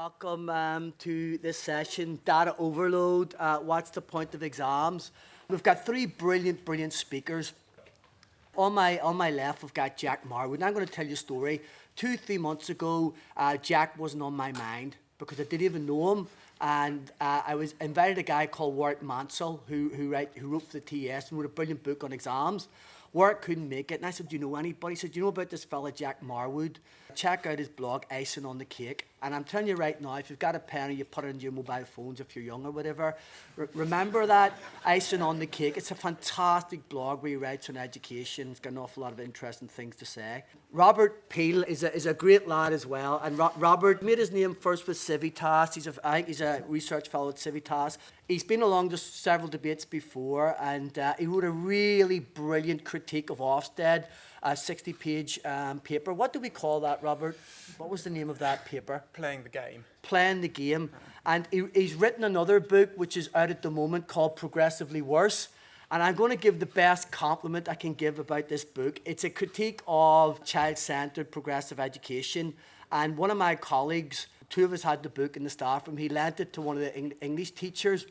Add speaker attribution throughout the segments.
Speaker 1: Welcome to this session, Data Overload, What's the Point of Exams? We've got three brilliant speakers. On my left, we've got Jack Marwood, and I'm going to tell you a story. 2-3 months ago, Jack wasn't on my mind because I didn't even know him, and I was invited a guy called Warwick Mansell, who wrote for the TS and wrote a brilliant book on exams. Warwick couldn't make it, and I said, do you know anybody? He said, do you know about this fella, Jack Marwood? Check out his blog, Icing on the Cake. And I'm telling you right now, if you've got a pen or you put it into your mobile phones if you're young or whatever, remember that, Icing on the Cake. It's a fantastic blog where he writes on education. He's got an awful lot of interesting things to say. Robert Peel is a great lad as well. And Robert made his name first with Civitas. I think he's a research fellow at Civitas. He's been along to several debates before, and he wrote a really brilliant critique of Ofsted, a 60-page paper. What do we call that, Robert? What was the name of that paper?
Speaker 2: Playing the Game.
Speaker 1: Playing the Game. And he's written another book, which is out at the moment, called Progressively Worse. And I'm going to give the best compliment I can give about this book. It's a critique of child-centered progressive education. And one of my colleagues, two of us had the book in the staff room, he lent it to one of the English teachers,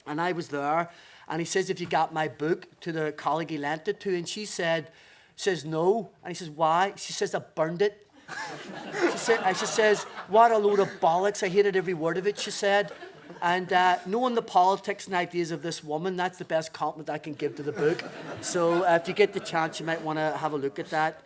Speaker 1: and I was there. And he says, "If you got my book?" to the colleague he lent it to, and she says no. And he says, "Why?" She says, "I burned it." She says, "What a load of bollocks. I hated every word of it," she said. And knowing the politics and ideas of this woman, that's the best compliment I can give to the book. So if you get the chance, you might want to have a look at that.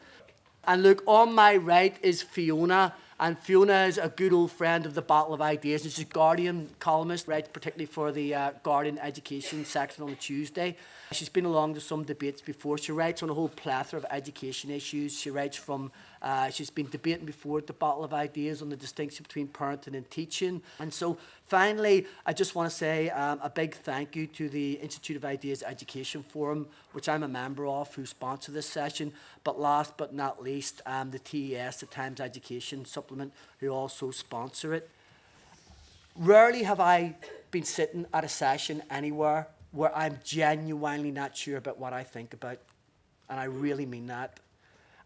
Speaker 1: And look, on my right is Fiona. And Fiona is a good old friend of the Battle of Ideas. She's a Guardian columnist, writes particularly for the Guardian education section on a Tuesday. She's been along to some debates before. She writes on a whole plethora of education issues. She writes from, she's been debating before at the Battle of Ideas on the distinction between parenting and teaching. And so finally, I just want to say a big thank you to the Institute of Ideas Education Forum, which I'm a member of, who sponsor this session. But last but not least, the TES, the Times Education Supplement, who also sponsor it. Rarely have I been sitting at a session anywhere where I'm genuinely not sure about what I think about. And I really mean that.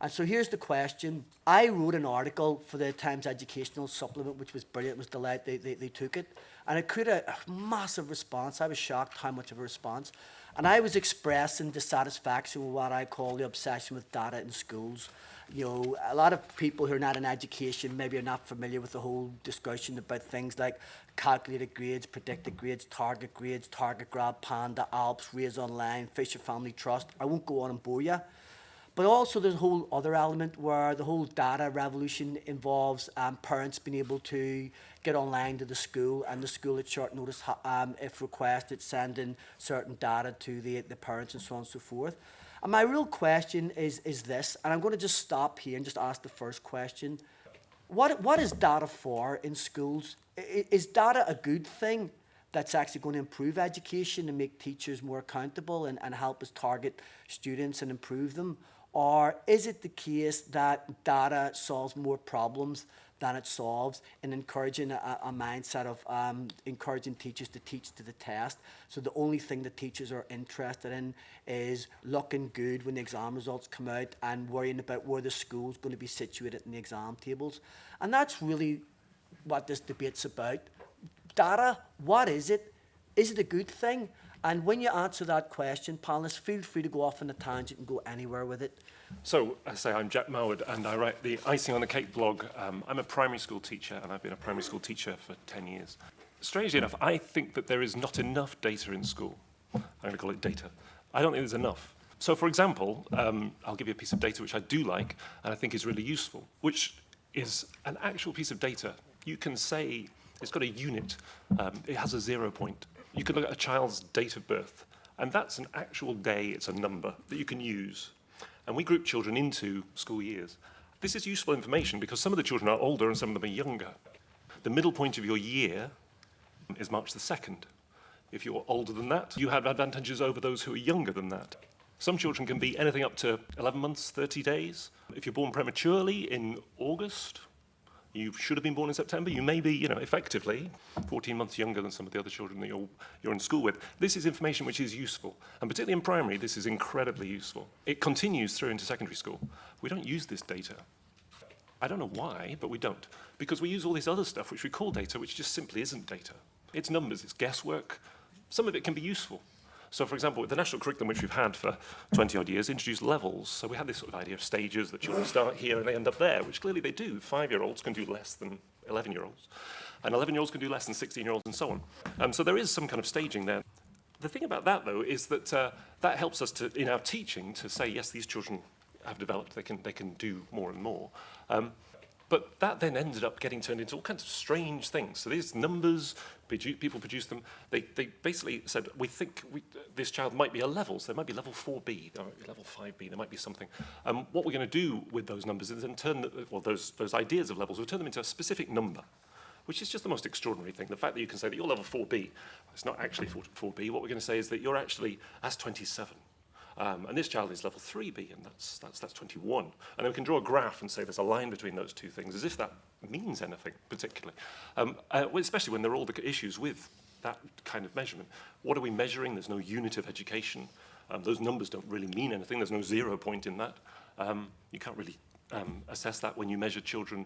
Speaker 1: And so here's the question. I wrote an article for the Times Educational Supplement, which was brilliant. It was delighted they took it. And it created a massive response. I was shocked how much of a response. And I was expressing dissatisfaction with what I call the obsession with data in schools. You know, a lot of people who are not in education maybe are not familiar with the whole discussion about things like calculated grades, predicted grades, target grad, Panda, ALPS, Raise Online, Fisher Family Trust. I won't go on and bore you. But also there's a whole other element where the whole data revolution involves parents being able to get online to the school, and the school at short notice, if requested, sending certain data to the parents and so on and so forth. And my real question is this, and I'm going to just stop here and just ask the first question. What is data for in schools? Is data a good thing that's actually going to improve education and make teachers more accountable and help us target students and improve them? Or is it the case that data solves more problems than it solves, in encouraging a mindset of encouraging teachers to teach to the test? So the only thing that teachers are interested in is looking good when the exam results come out and worrying about where the school's going to be situated in the exam tables. And that's really what this debate's about. Data, what is it? Is it a good thing? And when you answer that question, panelists, feel free to go off on a tangent and go anywhere with it.
Speaker 3: So, as I say, I'm Jack Marwood, and I write the Icing on the Cake blog. I'm a primary school teacher, and I've been a primary school teacher for 10 years. Strangely enough, I think that there is not enough data in school. I'm going to call it data. I don't think there's enough. So, for example, I'll give you a piece of data which I do like, and I think is really useful, which is an actual piece of data. You can say it's got a unit. It has a 0 point. You can look at a child's date of birth, and that's an actual day, it's a number that you can use. And we group children into school years. This is useful information because some of the children are older and some of them are younger. The middle point of your year is March the 2nd. If you're older than that, you have advantages over those who are younger than that. Some children can be anything up to 11 months, 30 days. If you're born prematurely in August, you should have been born in September. You may be, effectively 14 months younger than some of the other children that you're in school with. This is information which is useful. And particularly in primary, this is incredibly useful. It continues through into secondary school. We don't use this data. I don't know why, but we don't. Because we use all this other stuff which we call data, which just simply isn't data. It's numbers, it's guesswork. Some of it can be useful. So, for example, with the national curriculum, which we've had for 20-odd years, introduced levels. So we had this sort of idea of stages, that children start here and they end up there, which clearly they do. 5-year-olds can do less than 11-year-olds. And 11-year-olds can do less than 16-year-olds, and so on. So there is some kind of staging there. The thing about that, though, is that that helps us to, in our teaching, to say, yes, these children have developed, they can do more and more. But that then ended up getting turned into all kinds of strange things. So these numbers, people produce them. They basically said, we think this child might be a level. So there might be level 4B, there might be level 5B, there might be something. What we're going to do with those numbers is then turn, those ideas of levels, we'll turn them into a specific number, which is just the most extraordinary thing. The fact that you can say that you're level 4B, it's not actually 4B. What we're going to say is that you're actually, that's 27. And this child is level 3B, and that's 21. And then we can draw a graph and say there's a line between those two things, as if that means anything particularly. Especially when there are all the issues with that kind of measurement. What are we measuring? There's no unit of education. Those numbers don't really mean anything. There's no 0 point in that. You can't really assess that when you measure children.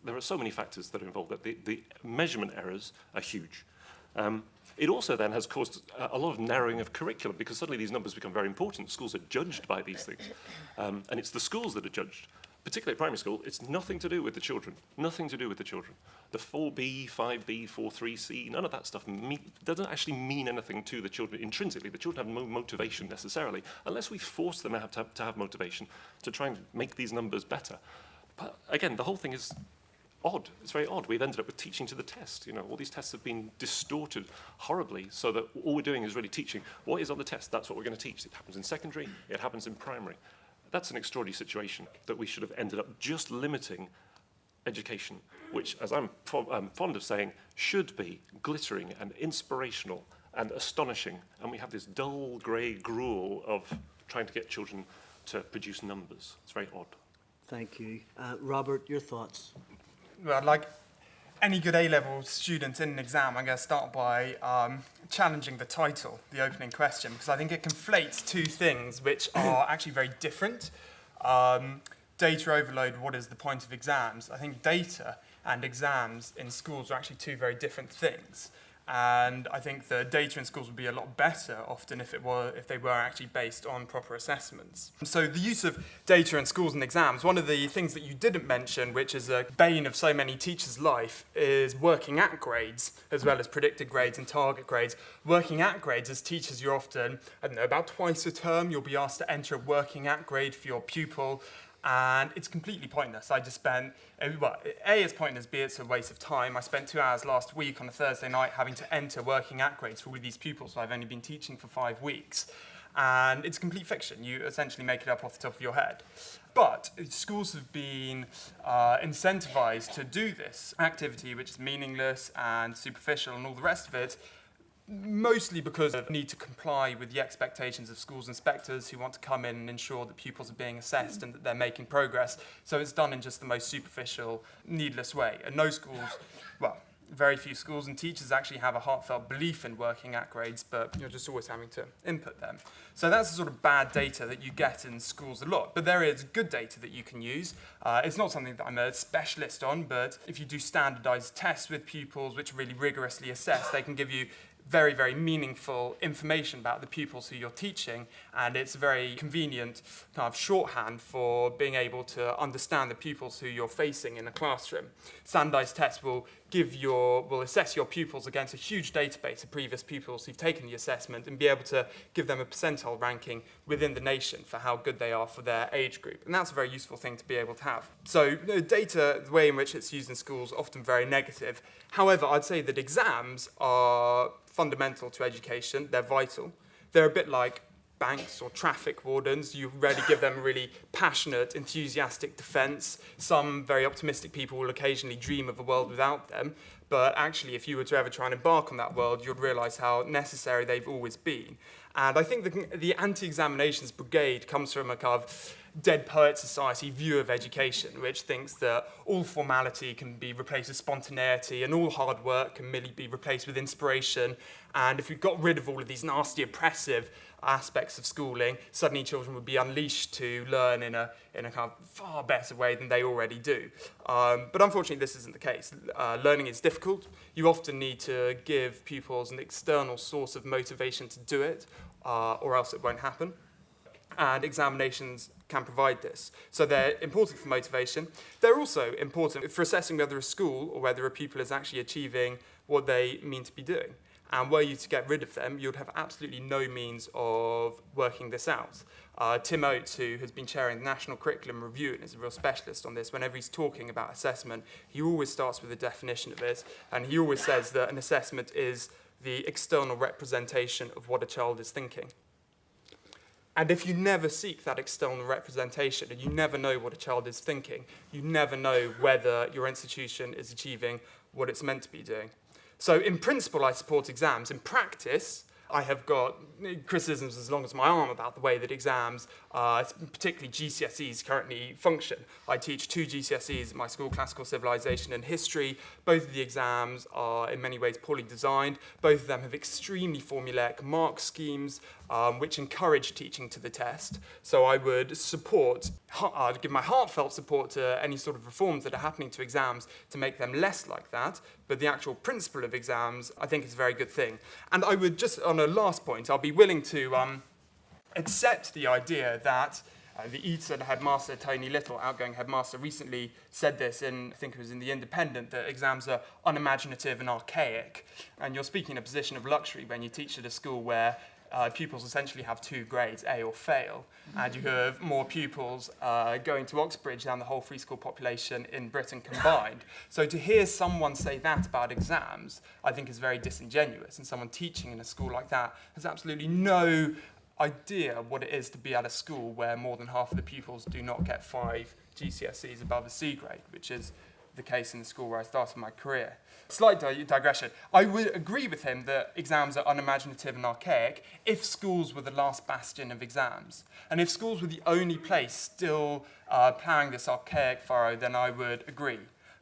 Speaker 3: There are so many factors that are involved that the measurement errors are huge. It also then has caused a lot of narrowing of curriculum, because suddenly these numbers become very important. Schools are judged by these things. And it's the schools that are judged. Particularly at primary school, it's nothing to do with the children. Nothing to do with the children. The 4B, 5B, 4.3C, none of that stuff doesn't actually mean anything to the children intrinsically. The children have no motivation necessarily, unless we force them to have motivation to try and make these numbers better. But again, the whole thing is odd. It's very odd. We've ended up with teaching to the test. You know, all these tests have been distorted horribly, so that all we're doing is really teaching what is on the test. That's what we're going to teach. It happens in secondary. It happens in primary. That's an extraordinary situation that we should have ended up just limiting education, which, as I'm fond of saying, should be glittering and inspirational and astonishing. And we have this dull grey gruel of trying to get children to produce numbers. It's very odd.
Speaker 1: Thank you. Robert, your thoughts?
Speaker 2: Well, like any good A-level student in an exam, I'm going to start by challenging the title, the opening question, because I think it conflates two things which are actually very different. Data overload, what is the point of exams? I think data and exams in schools are actually two very different things. And I think the data in schools would be a lot better often if they were actually based on proper assessments. So the use of data in schools and exams, one of the things that you didn't mention, which is a bane of so many teachers' life, is working at grades, as well as predicted grades and target grades. Working at grades, as teachers, you're often, I don't know, about twice a term, you'll be asked to enter a working at grade for your pupil. And it's completely pointless. I just spent, well, A, it's pointless, B, it's a waste of time. I spent 2 hours last week on a Thursday night having to enter working at grades for all these pupils. So I've only been teaching for 5 weeks. And it's complete fiction. You essentially make it up off the top of your head. But schools have been incentivized to do this activity, which is meaningless and superficial and all the rest of it, mostly because of the need to comply with the expectations of schools inspectors who want to come in and ensure that pupils are being assessed and that they're making progress. So it's done in just the most superficial, needless way. And no schools, well, very few schools and teachers actually have a heartfelt belief in working at grades, but you're just always having to input them. So that's the sort of bad data that you get in schools a lot. But there is good data that you can use. It's not something that I'm a specialist on, but if you do standardized tests with pupils which are really rigorously assessed, they can give you very, very meaningful information about the pupils who you're teaching, and it's a very convenient kind of shorthand for being able to understand the pupils who you're facing in a classroom. Standardized tests will assess your pupils against a huge database of previous pupils who've taken the assessment and be able to give them a percentile ranking within the nation for how good they are for their age group. And that's a very useful thing to be able to have. So data, the way in which it's used in schools, often very negative. However, I'd say that exams are fundamental to education. They're vital. They're a bit like banks or traffic wardens. You rarely give them a really passionate, enthusiastic defense. Some very optimistic people will occasionally dream of a world without them. But actually, if you were to ever try and embark on that world, you'd realize how necessary they've always been. And I think the anti-examinations brigade comes from a kind of Dead Poet Society view of education, which thinks that all formality can be replaced with spontaneity and all hard work can merely be replaced with inspiration. And if we got rid of all of these nasty, oppressive aspects of schooling, suddenly children would be unleashed to learn in a kind of far better way than they already do. But unfortunately, this isn't the case. Learning is difficult. You often need to give pupils an external source of motivation to do it, or else it won't happen. And examinations can provide this. So they're important for motivation. They're also important for assessing whether a school or whether a pupil is actually achieving what they mean to be doing. And were you to get rid of them, you'd have absolutely no means of working this out. Tim Oates, who has been chairing the National Curriculum Review and is a real specialist on this, whenever he's talking about assessment, he always starts with a definition of it, and he always says that an assessment is the external representation of what a child is thinking. And if you never seek that external representation and you never know what a child is thinking, you never know whether your institution is achieving what it's meant to be doing. So in principle, I support exams. In practice, I have got criticisms as long as my arm about the way that exams, particularly GCSEs, currently function. I teach 2 GCSEs at my school, Classical Civilization and History. Both of the exams are in many ways poorly designed. Both of them have extremely formulaic mark schemes, which encourage teaching to the test. So I would support, I'd give my heartfelt support to any sort of reforms that are happening to exams to make them less like that. But the actual principle of exams, I think, is a very good thing. And I would just, on a last point, I'll be willing to accept the idea that the Eton headmaster, Tony Little, outgoing headmaster, recently said this in, I think it was in The Independent, that exams are unimaginative and archaic. And you're speaking in a position of luxury when you teach at a school where pupils essentially have 2 grades, A or fail, and you have more pupils going to Oxbridge than the whole free school population in Britain combined. So to hear someone say that about exams, I think is very disingenuous, and someone teaching in a school like that has absolutely no idea what it is to be at a school where more than half of the pupils do not get 5 GCSEs above a C grade, which is the case in the school where I started my career. Slight digression. I would agree with him that exams are unimaginative and archaic if schools were the last bastion of exams. And if schools were the only place still ploughing this archaic furrow, then I would agree.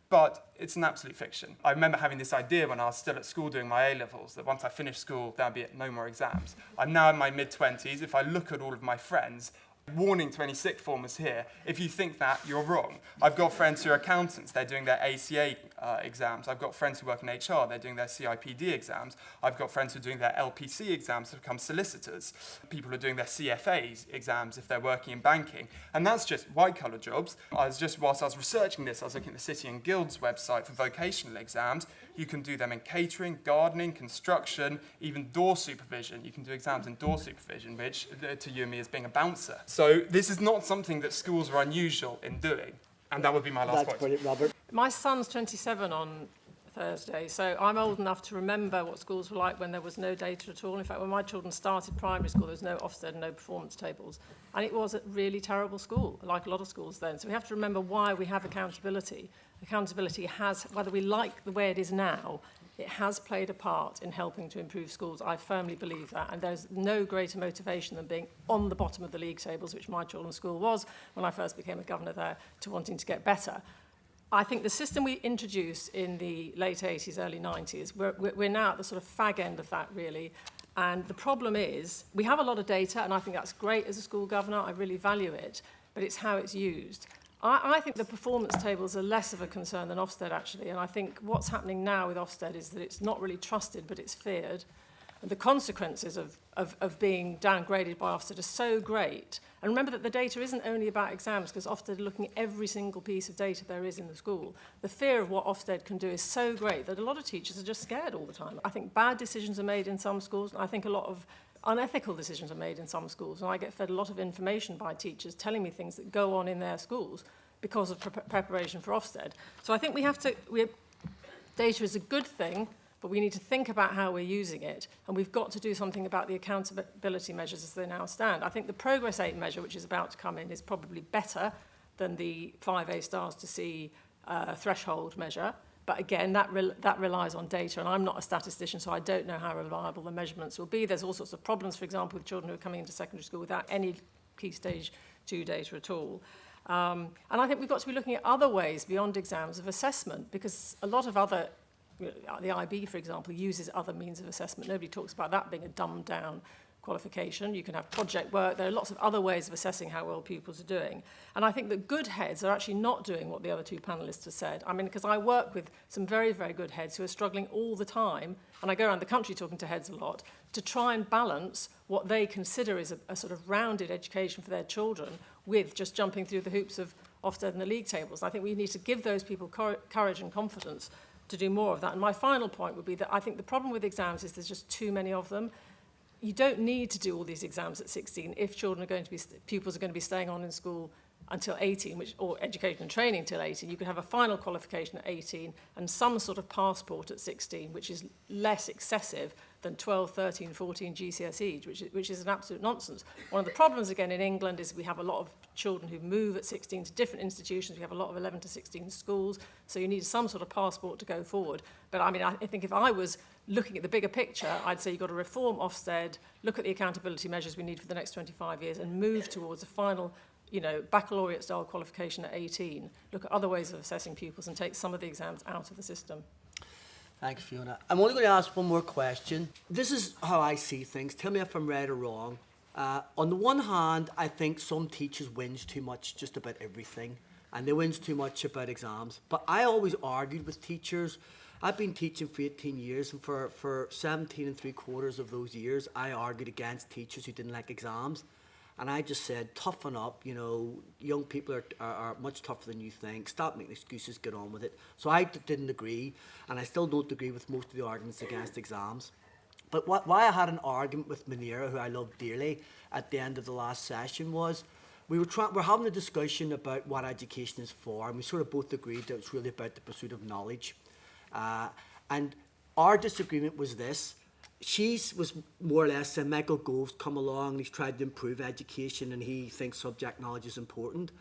Speaker 2: But it's an absolute fiction. I remember having this idea when I was still at school doing my A-levels, that once I finished school, there'd be no more exams. I'm now in my mid-20s. If I look at all of my friends, warning to any sixth formers here, if you think that, you're wrong. I've got friends who are accountants, they're doing their ACA exams. I've got friends who work in HR, they're doing their CIPD exams. I've got friends who are doing their LPC exams to become solicitors. People are doing their CFAs exams if they're working in banking. And that's just white-collar jobs. Whilst I was researching this, I was looking at the City and Guilds website for vocational exams. You can do them in catering, gardening, construction, even door supervision. You can do exams in door supervision, which to you and me is being a bouncer. So this is not something that schools are unusual in doing. And that would be my last point.
Speaker 1: That's brilliant, Robert.
Speaker 4: My son's 27 on Thursday, so I'm old enough to remember what schools were like when there was no data at all. In fact, when my children started primary school, there was no Ofsted, no performance tables. And it was a really terrible school, like a lot of schools then. So we have to remember why we have accountability. Accountability has, whether we like the way it is now, it has played a part in helping to improve schools. I firmly believe that. And there's no greater motivation than being on the bottom of the league tables, which my children's school was when I first became a governor there, to wanting to get better. I think the system we introduced in the late 80s, early 90s, we're now at the sort of fag end of that, really. And the problem is, we have a lot of data, and I think that's great as a school governor. I really value it, but it's how it's used. I think the performance tables are less of a concern than Ofsted, actually, and I think what's happening now with Ofsted is that it's not really trusted, but it's feared. And the consequences of being downgraded by Ofsted are so great. And remember that the data isn't only about exams, because Ofsted are looking at every single piece of data there is in the school. The fear of what Ofsted can do is so great that a lot of teachers are just scared all the time. I think bad decisions are made in some schools, and I think a lot of unethical decisions are made in some schools. And I get fed a lot of information by teachers telling me things that go on in their schools because of preparation for Ofsted. So I think data is a good thing, but we need to think about how we're using it, and we've got to do something about the accountability measures as they now stand. I think the Progress 8 measure, which is about to come in, is probably better than the 5 A stars to C threshold measure. But again, that relies on data, and I'm not a statistician, so I don't know how reliable the measurements will be. There's all sorts of problems, for example, with children who are coming into secondary school without any Key Stage to data at all. And I think we've got to be looking at other ways beyond exams of assessment, because a lot of other, the IB, for example, uses other means of assessment. Nobody talks about that being a dumbed down qualification. You can have project work. There are lots of other ways of assessing how well pupils are doing. And I think that good heads are actually not doing what the other two panellists have said. I mean, because I work with some very, very good heads who are struggling all the time, and I go around the country talking to heads a lot, to try and balance what they consider is a sort of rounded education for their children with just jumping through the hoops of Ofsted and the league tables. I think we need to give those people courage and confidence to do more of that. And my final point would be that I think the problem with exams is there's just too many of them. You don't need to do all these exams at 16 if children are going to be, pupils are going to be staying on in school until 18, or education and training till 18. You can have a final qualification at 18 and some sort of passport at 16, which is less excessive than 12, 13, 14 GCSEs, which is an absolute nonsense. One of the problems, again, in England is we have a lot of children who move at 16 to different institutions. We have a lot of 11 to 16 schools, so you need some sort of passport to go forward. But I mean, I think if I was looking at the bigger picture, I'd say you've got to reform Ofsted, look at the accountability measures we need for the next 25 years, and move towards a final, baccalaureate-style qualification at 18. Look at other ways of assessing pupils and take some of the exams out of the system.
Speaker 1: Thanks, Fiona. I'm only going to ask one more question. This is how I see things. Tell me if I'm right or wrong. On the one hand, I think some teachers whinge too much just about everything, and they whinge too much about exams. But I always argued with teachers. I've been teaching for 18 years, and for 17 3/4 of those years, I argued against teachers who didn't like exams. And I just said, toughen up, young people are much tougher than you think. Stop making excuses, get on with it. So I didn't agree, and I still don't agree with most of the arguments against exams. But why I had an argument with Munira, who I love dearly, at the end of the last session was, we're having a discussion about what education is for, and we sort of both agreed that it's really about the pursuit of knowledge. And our disagreement was this. She was more or less saying Michael Gove's come along and he's tried to improve education and he thinks subject knowledge is important.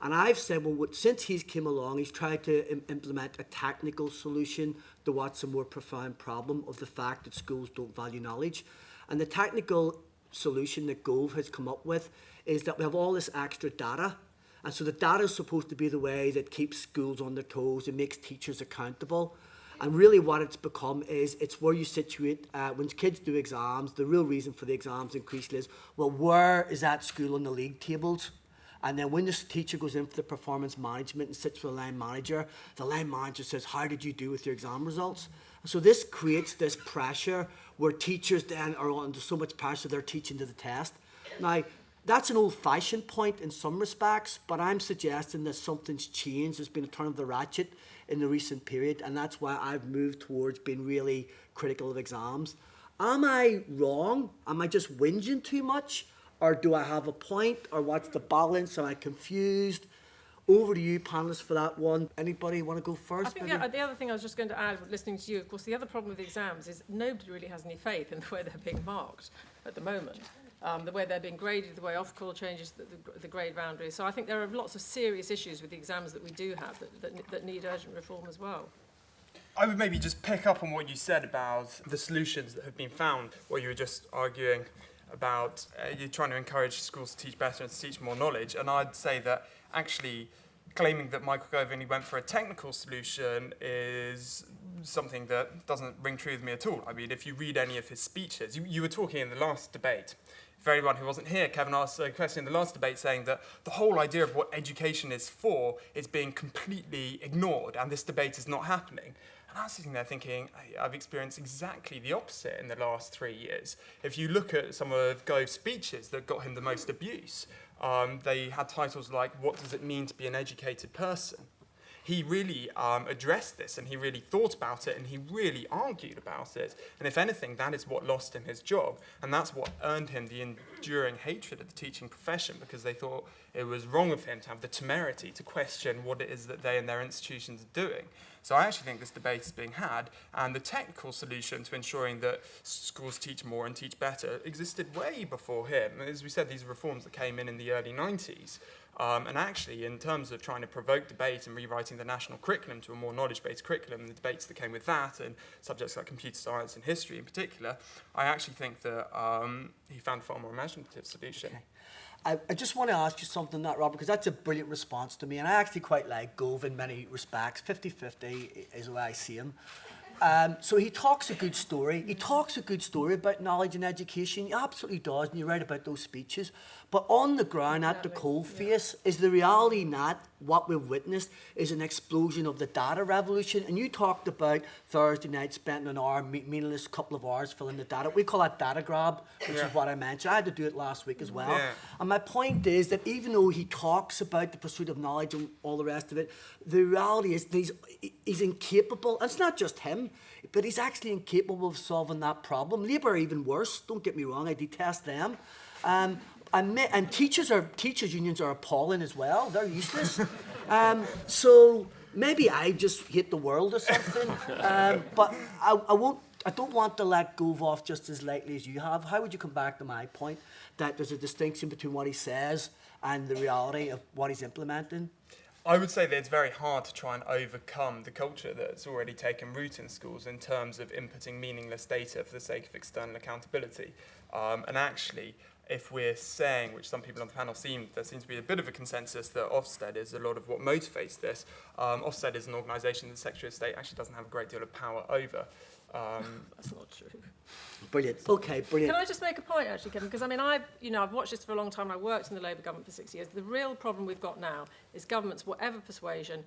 Speaker 1: And I've said, well, since he's came along, he's tried to implement a technical solution to what's a more profound problem of the fact that schools don't value knowledge. And the technical solution that Gove has come up with is that we have all this extra data. And so the data is supposed to be the way that keeps schools on their toes and makes teachers accountable. And really what it's become is it's where you situate, when kids do exams, the real reason for the exams increasingly is, well, where is that school on the league tables? And then when this teacher goes in for the performance management and sits with the line manager says, how did you do with your exam results? So this creates this pressure where teachers then are under so much pressure they're teaching to the test. Now, that's an old-fashioned point in some respects, but I'm suggesting that something's changed. There's been a turn of the ratchet in the recent period, and that's why I've moved towards being really critical of exams. Am I wrong? Am I just whinging too much? Or do I have a point? Or what's the balance? Am I confused? Over to you, panellists, for that one. Anybody want to go first?
Speaker 4: I think the other thing I was just going to add, listening to you, of course, the other problem with exams is nobody really has any faith in the way they're being marked at the moment. The way they're being graded, the way off-call changes the grade boundaries. So I think there are lots of serious issues with the exams that we do have that need urgent reform as well.
Speaker 2: I would maybe just pick up on what you said about the solutions that have been found, what you were just arguing about you're trying to encourage schools to teach better and to teach more knowledge. And I'd say that actually claiming that Michael Gove only went for a technical solution is something that doesn't ring true with me at all. I mean, if you read any of his speeches, you were talking in the last debate. For anyone who wasn't here, Kevin asked a question in the last debate saying that the whole idea of what education is for is being completely ignored and this debate is not happening. And I was sitting there thinking, I've experienced exactly the opposite in the last 3 years. If you look at some of Gove's speeches that got him the most abuse, they had titles like, "What does it mean to be an educated person?" He really addressed this and he really thought about it and he really argued about it. And if anything, that is what lost him his job. And that's what earned him the enduring hatred of the teaching profession, because they thought it was wrong of him to have the temerity to question what it is that they and their institutions are doing. So I actually think this debate is being had, and the technical solution to ensuring that schools teach more and teach better existed way before him. As we said, these are reforms that came in the early 90s. And actually, in terms of trying to provoke debate and rewriting the national curriculum to a more knowledge-based curriculum, and the debates that came with that, and subjects like computer science and history in particular, I actually think that he found a far more imaginative solution.
Speaker 1: I just want to ask you something, that Robert, because that's a brilliant response to me, and I actually quite like Gove in many respects. 50-50 is the way I see him. So he talks a good story. He talks a good story about knowledge and education. He absolutely does, and you're right about those speeches. But on the ground, at the cold face, is the reality not what we've witnessed is an explosion of the data revolution. And you talked about Thursday night spent an hour, meaningless couple of hours filling the data. We call that data grab, which is what I mentioned. I had to do it last week as well.
Speaker 2: Yeah.
Speaker 1: And my point is that even though he talks about the pursuit of knowledge and all the rest of it, the reality is that he's incapable. And it's not just him, but he's actually incapable of solving that problem. Labour are even worse. Don't get me wrong, I detest them. And teachers unions are appalling as well. They're useless. So maybe I just hate the world or something. But I don't want to let Gove off just as lightly as you have. How would you come back to my point that there's a distinction between what he says and the reality of what he's implementing?
Speaker 2: I would say that it's very hard to try and overcome the culture that's already taken root in schools in terms of inputting meaningless data for the sake of external accountability. And actually, if we're saying, which some people on the panel there seems to be a bit of a consensus that Ofsted is a lot of what motivates this. Ofsted is an organisation that the Secretary of State actually doesn't have a great deal of power over.
Speaker 4: That's not true.
Speaker 1: Brilliant. Okay, brilliant.
Speaker 4: Can I just make a point, actually, Kevin? Because I mean, I've watched this for a long time. I worked in the Labour government for 6 years. The real problem we've got now is governments, whatever persuasion,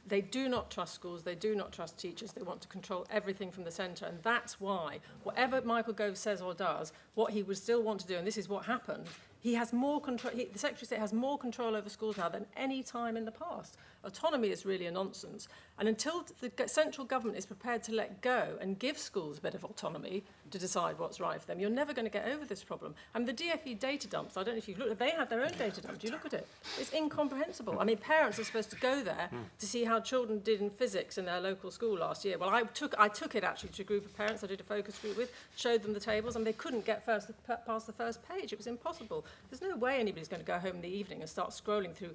Speaker 4: they do not trust schools. They do not trust teachers. They want to control everything from the centre, and that's why whatever Michael Gove says or does, what he would still want to do, and this is what happened. He has more control. The Secretary of State has more control over schools now than any time in the past. Autonomy is really a nonsense. And until the central government is prepared to let go and give schools a bit of autonomy to decide what's right for them, you're never going to get over this problem. And the DFE data dumps, I don't know if you've looked, they have their own data dump. Do you look at it? It's incomprehensible. I mean, parents are supposed to go there to see how children did in physics in their local school last year. Well, I took it actually to a group of parents I did a focus group with, showed them the tables, and they couldn't get past the first page. It was impossible. There's no way anybody's going to go home in the evening and start scrolling through,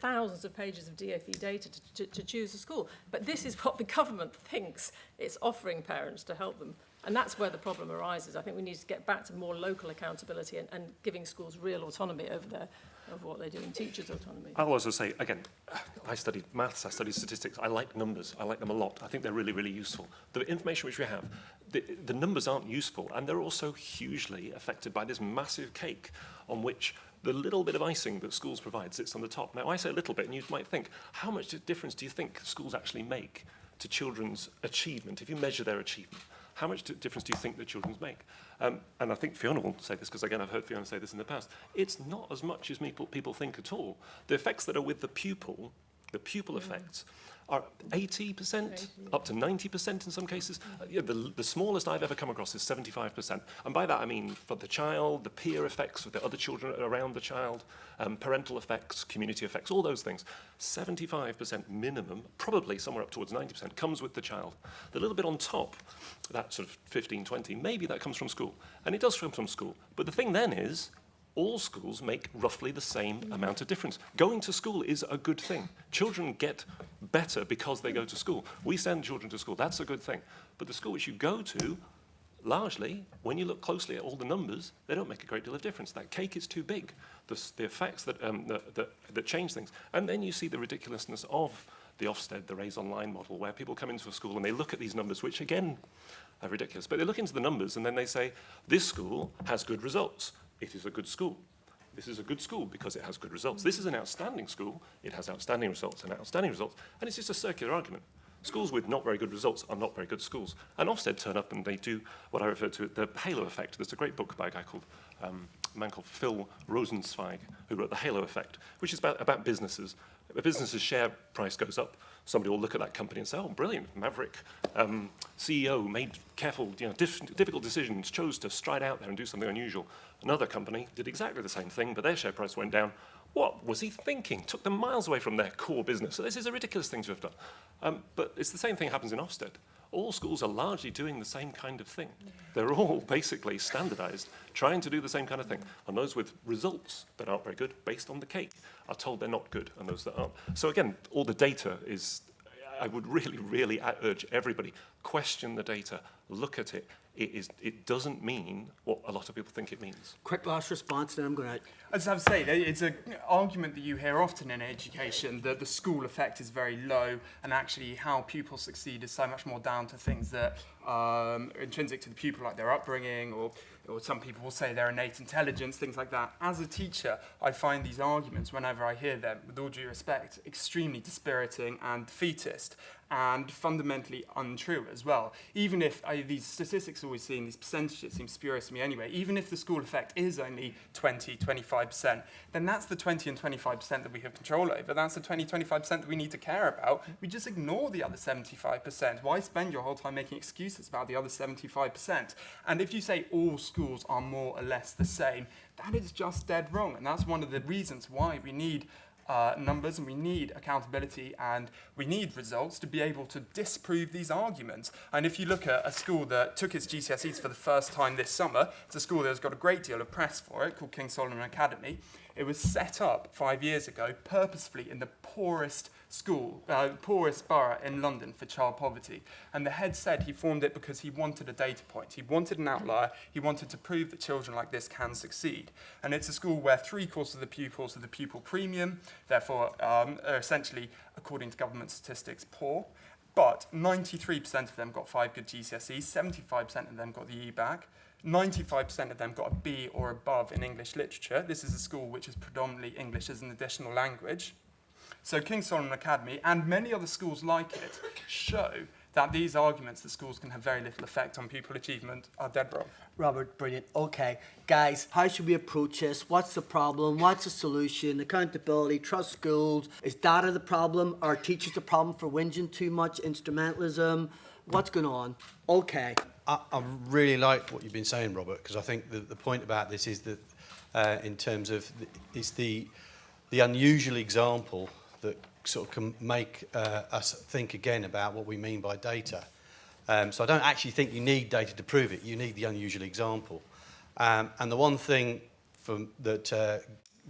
Speaker 4: thousands of pages of DFE data to choose a school. But this is what the government thinks it's offering parents to help them. And that's where the problem arises. I think we need to get back to more local accountability and giving schools real autonomy over what they do, and teachers' autonomy.
Speaker 3: I'll also say, again, I studied maths, I studied statistics. I like numbers. I like them a lot. I think they're really, really useful. The information which we have, the numbers aren't useful, and they're also hugely affected by this massive cake on which the little bit of icing that schools provide sits on the top. Now, I say a little bit, and you might think, how much difference do you think schools actually make to children's achievement, if you measure their achievement? How much difference do you think the children's make? And I think Fiona will say this, because again, I've heard Fiona say this in the past. It's not as much as people think at all. The effects that are with the pupil effects, are 80%, up to 90% in some cases. The smallest I've ever come across is 75%. And by that I mean for the child, the peer effects of the other children around the child, parental effects, community effects, all those things. 75% minimum, probably somewhere up towards 90%, comes with the child. The little bit on top, that sort of 15, 20, maybe that comes from school. And it does come from school. But the thing then is, all schools make roughly the same amount of difference. Going to school is a good thing. Children get better because they go to school. We send children to school, that's a good thing. But the school which you go to, largely, when you look closely at all the numbers, they don't make a great deal of difference. That cake is too big, the effects that change things. And then you see the ridiculousness of the Ofsted, the Raise Online model, where people come into a school and they look at these numbers, which again are ridiculous. But they look into the numbers and then they say, this school has good results. It is a good school. This is a good school because it has good results. This is an outstanding school. It has outstanding results and outstanding results. And it's just a circular argument. Schools with not very good results are not very good schools. And Ofsted turn up and they do what I refer to as the halo effect. There's a great book by a man called Phil Rosenzweig, who wrote The Halo Effect, which is about businesses. If a business's share price goes up, somebody will look at that company and say, oh, brilliant, maverick CEO made careful, difficult decisions, chose to stride out there and do something unusual. Another company did exactly the same thing, but their share price went down. What was he thinking? Took them miles away from their core business. So this is a ridiculous thing to have done. But it's the same thing happens in Ofsted. All schools are largely doing the same kind of thing. They're all basically standardized, trying to do the same kind of thing. And those with results that aren't very good, based on the cake, are told they're not good, and those that aren't. So again, all the data is, I would really, really urge everybody, question the data, look at it, it doesn't mean what a lot of people think it means.
Speaker 1: Quick last response, then I'm going to...
Speaker 2: I just have to say, it's an argument that you hear often in education, that the school effect is very low, and actually how pupils succeed is so much more down to things that are intrinsic to the pupil, like their upbringing, or some people will say their innate intelligence, things like that. As a teacher, I find these arguments, whenever I hear them, with all due respect, extremely dispiriting and defeatist, and fundamentally untrue as well. Even if these statistics always seem, these percentages seem spurious to me anyway, even if the school effect is only 20, 25%, then that's the 20 and 25% that we have control over. That's the 20, 25% that we need to care about. We just ignore the other 75%. Why spend your whole time making excuses about the other 75%? And if you say all schools are more or less the same, that is just dead wrong. And that's one of the reasons why we need numbers, and we need accountability, and we need results to be able to disprove these arguments. And if you look at a school that took its GCSEs for the first time this summer, it's a school that has got a great deal of press for it, called King Solomon Academy. It was set up 5 years ago purposefully in the poorest borough in London for child poverty. And the head said he formed it because he wanted a data point. He wanted an outlier. He wanted to prove that children like this can succeed. And it's a school where 3/4 of the pupils are the pupil premium, therefore are essentially, according to government statistics, poor. But 93% of them got 5 good GCSEs, 75% of them got the E back, 95% of them got a B or above in English literature. This is a school which is predominantly English as an additional language. So King Solomon Academy and many other schools like it show that these arguments that schools can have very little effect on pupil achievement are dead wrong.
Speaker 1: Robert, brilliant. Okay, guys, how should we approach this? What's the problem? What's the solution? Accountability, trust schools. Is data the problem? Are teachers the problem for whinging too much? Instrumentalism? What's going on? Okay.
Speaker 5: I really like what you've been saying, Robert, because I think the point about this is that in terms of it's the unusual example that sort of can make us think again about what we mean by data. So I don't actually think you need data to prove it. You need the unusual example. And the one thing that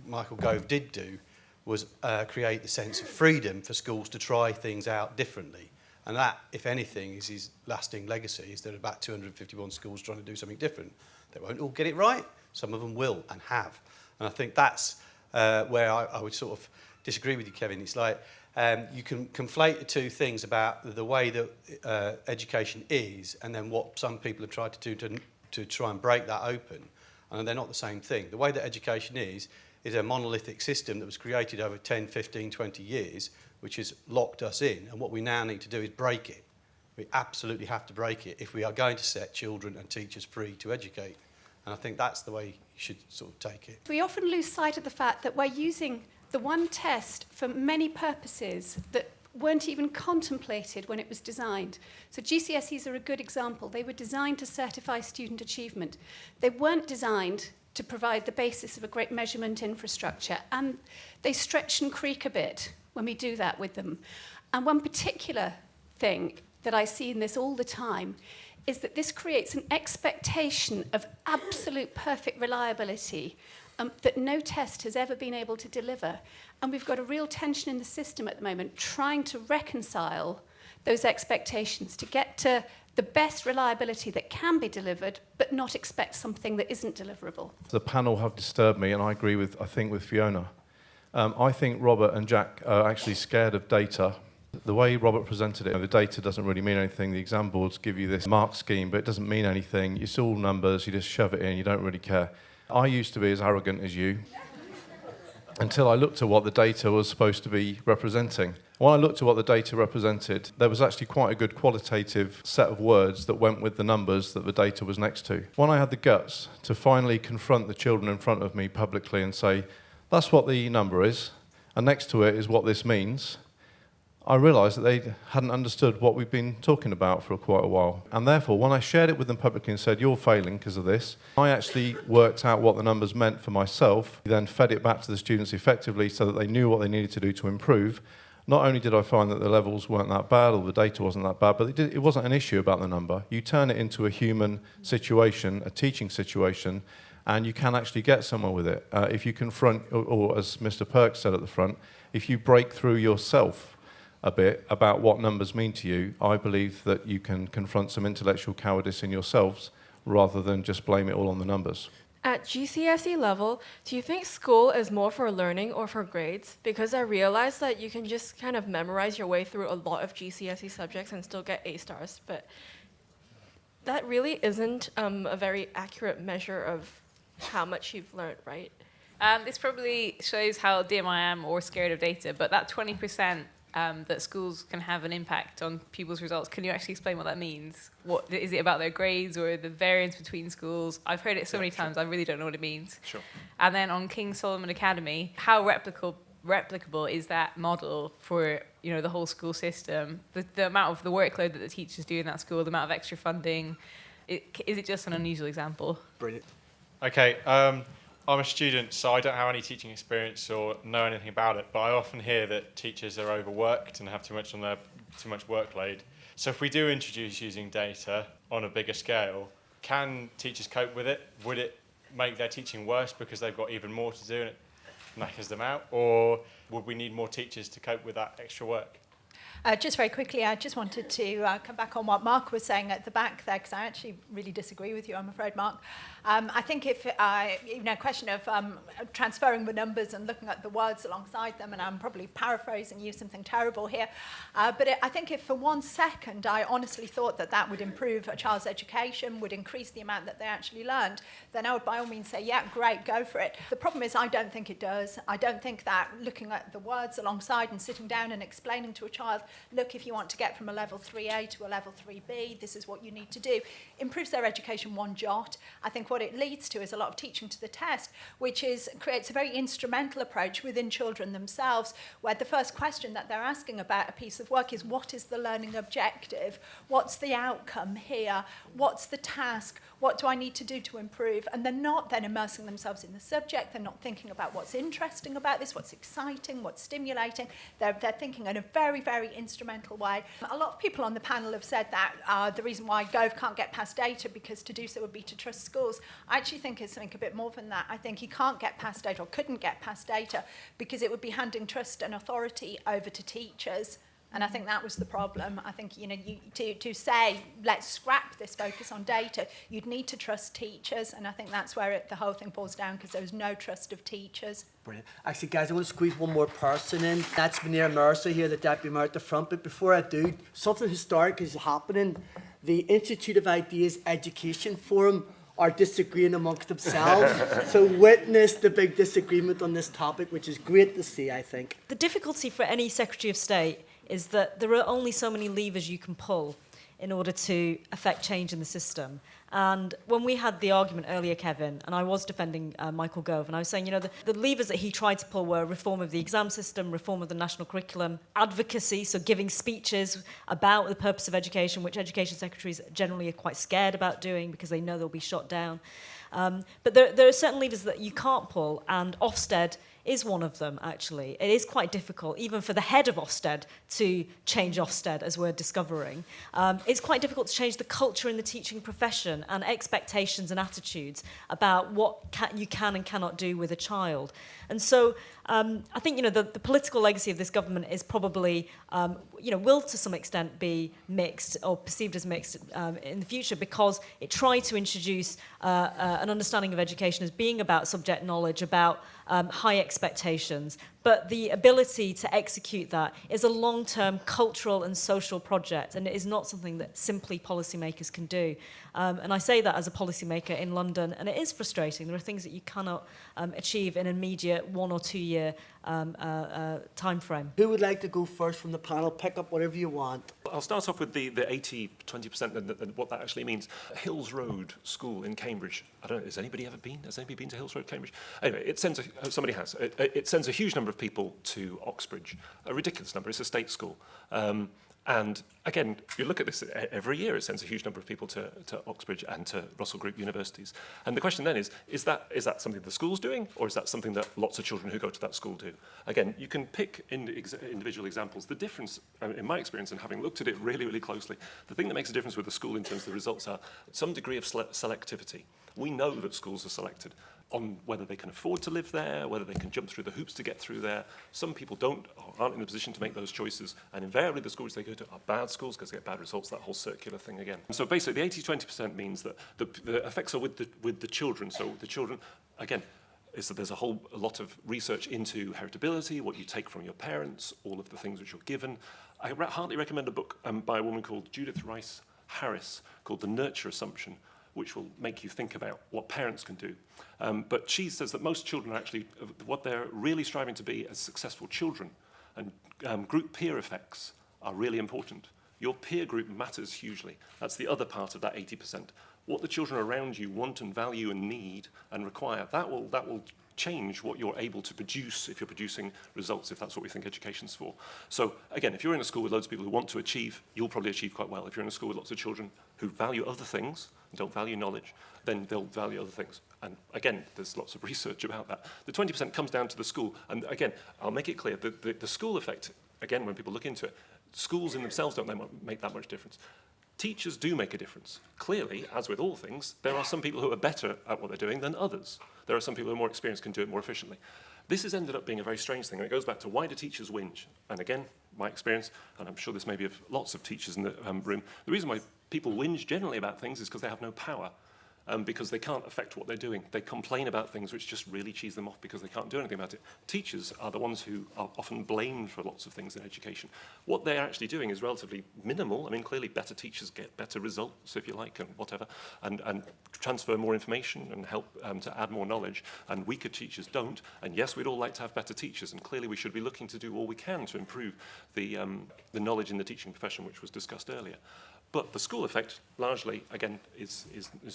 Speaker 5: Michael Gove did do was create the sense of freedom for schools to try things out differently. And that, if anything, is his lasting legacy, is there are about 251 schools trying to do something different. They won't all get it right. Some of them will and have. And I think that's where I would sort of disagree with you, Kevin. It's like you can conflate the two things about the way that education is and then what some people have tried to do to try and break that open. And they're not the same thing. The way that education is a monolithic system that was created over 10, 15, 20 years, which has locked us in. And what we now need to do is break it. We absolutely have to break it if we are going to set children and teachers free to educate. And I think that's the way you should sort of take it.
Speaker 6: We often lose sight of the fact that we're using the one test for many purposes that weren't even contemplated when it was designed. So GCSEs are a good example. They were designed to certify student achievement. They weren't designed to provide the basis of a great measurement infrastructure, and they stretch and creak a bit when we do that with them. And one particular thing that I see in this all the time is that this creates an expectation of absolute perfect reliability that no test has ever been able to deliver. And we've got a real tension in the system at the moment trying to reconcile those expectations to get to the best reliability that can be delivered, but not expect something that isn't deliverable.
Speaker 7: The panel have disturbed me, and I agree with Fiona. I think Robert and Jack are actually scared of data. The way Robert presented it, the data doesn't really mean anything. The exam boards give you this mark scheme, but it doesn't mean anything. It's all numbers, you just shove it in, you don't really care. I used to be as arrogant as you until I looked at what the data was supposed to be representing. When I looked at what the data represented, there was actually quite a good qualitative set of words that went with the numbers that the data was next to. When I had the guts to finally confront the children in front of me publicly and say, that's what the number is, and next to it is what this means, I realised that they hadn't understood what we've been talking about for quite a while. And therefore, when I shared it with them publicly and said, you're failing because of this, I actually worked out what the numbers meant for myself, then fed it back to the students effectively so that they knew what they needed to do to improve. Not only did I find that the levels weren't that bad or the data wasn't that bad, but it wasn't an issue about the number. You turn it into a human situation, a teaching situation, and you can actually get somewhere with it. If you confront, or as Mr. Perks said at the front, if you break through yourself, a bit about what numbers mean to you, I believe that you can confront some intellectual cowardice in yourselves rather than just blame it all on the numbers.
Speaker 8: At GCSE level, do you think school is more for learning or for grades? Because I realize that you can just kind of memorize your way through a lot of GCSE subjects and still get A stars, but that really isn't a very accurate measure of how much you've learned, right?
Speaker 9: This probably shows how dim I am or scared of data, but that 20% that schools can have an impact on pupils' results, can you actually explain what that means? What is it about their grades or the variance between schools? I've heard it so many times, I really don't know what it means.
Speaker 3: Sure.
Speaker 9: And then on King Solomon Academy, how replicable is that model for the whole school system? The amount of the workload that the teachers do in that school, the amount of extra funding, is it just an unusual example?
Speaker 1: Brilliant.
Speaker 10: Okay, I'm a student, so I don't have any teaching experience or know anything about it, but I often hear that teachers are overworked and have too much workload. So if we do introduce using data on a bigger scale, can teachers cope with it? Would it make their teaching worse because they've got even more to do and it knackers them out? Or would we need more teachers to cope with that extra work?
Speaker 11: Just very quickly, I just wanted to come back on what Mark was saying at the back there, because I actually really disagree with you, I'm afraid, Mark. I think if, a question of transferring the numbers and looking at the words alongside them, and I'm probably paraphrasing you something terrible here, but I think if for 1 second I honestly thought that that would improve a child's education, would increase the amount that they actually learned, then I would by all means say, yeah, great, go for it. The problem is I don't think it does. I don't think that looking at the words alongside and sitting down and explaining to a child, look, if you want to get from a level 3A to a level 3B, this is what you need to do, improves their education one jot. I think what it leads to is a lot of teaching to the test, which creates a very instrumental approach within children themselves, where the first question that they're asking about a piece of work is, what is the learning objective? What's the outcome here? What's the task? What do I need to do to improve? And they're not then immersing themselves in the subject. They're not thinking about what's interesting about this, what's exciting, what's stimulating. They're thinking in a very, very instrumental way. A lot of people on the panel have said that the reason why Gove can't get past data, because to do so would be to trust schools. I actually think it's something a bit more than that. I think he can't get past data, or couldn't get past data, because it would be handing trust and authority over to teachers. And I think that was the problem. I think, to say, let's scrap this focus on data, you'd need to trust teachers. And I think that's where the whole thing falls down, because there was no trust of teachers.
Speaker 1: Brilliant. Actually, guys, I want to squeeze one more person in. That's Munir Mercer here, the Deputy Mayor at the front. But before I do, something historic is happening. The Institute of Ideas Education Forum are disagreeing amongst themselves. So witness the big disagreement on this topic, which is great to see, I think.
Speaker 12: The difficulty for any Secretary of State is that there are only so many levers you can pull in order to affect change in the system. And when we had the argument earlier, Kevin, and I was defending Michael Gove, and I was saying, the levers that he tried to pull were reform of the exam system, reform of the national curriculum, advocacy, so giving speeches about the purpose of education, which education secretaries generally are quite scared about doing because they know they'll be shot down. But there are certain levers that you can't pull, and Ofsted is one of them, actually. It is quite difficult, even for the head of Ofsted, to change Ofsted, as we're discovering. It's quite difficult to change the culture in the teaching profession and expectations and attitudes about what you can and cannot do with a child. And so I think, the political legacy of this government is probably, will to some extent be mixed or perceived as mixed in the future, because it tried to introduce an understanding of education as being about subject knowledge, about high expectations. But the ability to execute that is a long-term cultural and social project, and it is not something that simply policymakers can do. And I say that as a policymaker in London, and it is frustrating. There are things that you cannot achieve in an immediate 1 or 2 year time frame.
Speaker 1: Who would like to go first from the panel? Pick up whatever you want.
Speaker 3: I'll start off with the 80-20% and what that actually means. Hills Road School in Cambridge. I don't know, has anybody ever been? Has anybody been to Hills Road, Cambridge? Anyway, it sends somebody has. It sends a huge number of people to Oxbridge. A ridiculous number. It's a state school. And again, you look at this every year, it sends a huge number of people to Oxbridge and to Russell Group universities. And the question then is that something the school's doing, or is that something that lots of children who go to that school do? Again, you can pick individual examples. The difference, in my experience, and having looked at it really, really closely, the thing that makes a difference with the school in terms of the results are some degree of selectivity. We know that schools are selected. on whether they can afford to live there, whether they can jump through the hoops to get through there. Some people don't, or aren't in a position to make those choices, and invariably the schools they go to are bad schools because they get bad results, that whole circular thing again. So basically the 80-20% means that the effects are with the children. So the children, again, is that there's a lot of research into heritability, what you take from your parents, all of the things which you're given. I heartily recommend a book by a woman called Judith Rice Harris called The Nurture Assumption, which will make you think about what parents can do. But she says that most children are actually, what they're really striving to be as successful children, and group peer effects are really important. Your peer group matters hugely. That's the other part of that 80%. What the children around you want and value and need and require, that will change what you're able to produce if you're producing results, if that's what we think education's for. So again, if you're in a school with loads of people who want to achieve, you'll probably achieve quite well. If you're in a school with lots of children who value other things and don't value knowledge, then they'll value other things. And again, there's lots of research about that. The 20% comes down to the school. And again, I'll make it clear, the school effect, again, when people look into it, schools in themselves don't make that much difference. Teachers do make a difference. Clearly, as with all things, there are some people who are better at what they're doing than others. There are some people who are more experienced, can do it more efficiently. This has ended up being a very strange thing, and it goes back to why do teachers whinge? And again, my experience, and I'm sure this may be of lots of teachers in the room, the reason why people whinge generally about things is because they have no power. Because they can't affect what they're doing. They complain about things which just really cheese them off because they can't do anything about it. Teachers are the ones who are often blamed for lots of things in education. What they're actually doing is relatively minimal. I mean, clearly better teachers get better results, if you like, and whatever, and transfer more information and help to add more knowledge, and weaker teachers don't. And yes, we'd all like to have better teachers, and clearly we should be looking to do all we can to improve the knowledge in the teaching profession, which was discussed earlier. But the school effect, largely, again, is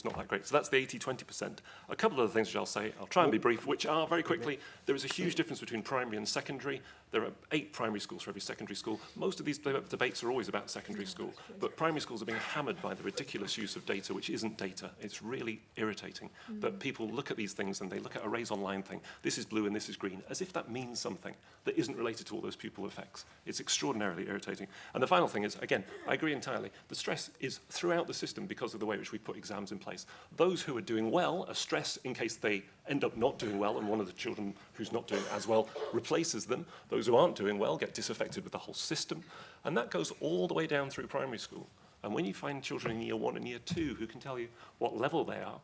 Speaker 3: not that great. So that's the 80-20%. A couple of other things which I'll say, I'll try and be brief, which are, very quickly, there is a huge difference between primary and secondary. There are 8 primary schools for every secondary school. Most of these debates are always about secondary school, but primary schools are being hammered by the ridiculous use of data, which isn't data. It's really irritating that people look at these things and they look at a raise online thing, this is blue and this is green, as if that means something that isn't related to all those pupil effects. It's extraordinarily irritating. And the final thing is, again, I agree entirely, the stress is throughout the system because of the way in which we put exams in place. Those who are doing well are stressed in case they end up not doing well and one of the children who's not doing as well replaces them. Those who aren't doing well get disaffected with the whole system. And that goes all the way down through primary school. And when you find children in year 1 and year 2 who can tell you what level they are,